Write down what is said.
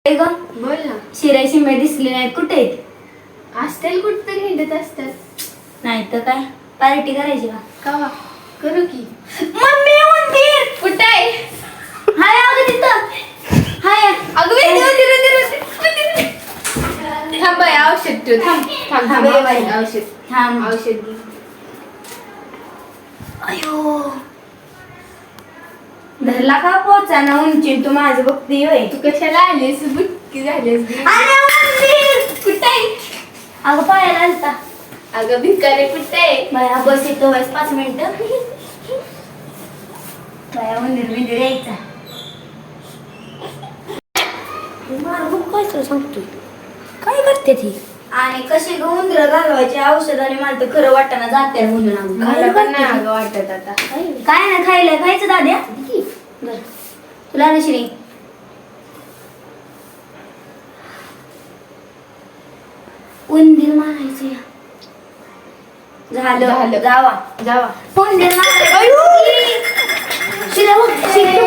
ग बोल ना. शिराई शिंबे दिसले नाहीत, कुठे आहेत? असतील कुठतरी हिंडत असतात. नाही तर काय, पार्टी करायची का? कवा करू की. मम्मी उंदीर कुठं आहे? हाय अगं तिथं हाय. अगं बाई, उंदीर. थांब बाई, औषध ठेव. थांब थांब थांब थांब बाई. औषध थांब. औषध घे. अयो धरला का पोचा ना उंची तू माझं बघती होय. तू कशाला आलीस? बुटकी झालीस गी. अरे उंदीर कुठं आहे? अगं पायाला आलता. अगं भिकारी कुठं आहे? बाया बस येतो बस 5 मिनिटं. बाया उंदीर बिंदीर यायचा. मारू काय तुला सांगतोय, काय करते ती आणि कशी ग उंदर घालवायची औषधाने. मला तर खरं वाटाणा जाते म्हणून आम्ही मला पण नाही अगं वाटत आता. काय ना खायला खायचं दाद्या. बरं तुला ना श्री उंदीर मारायचं या. झालं झालं. जावा जावा. उंदीर मारायचं. शिरा बघ, शिरा.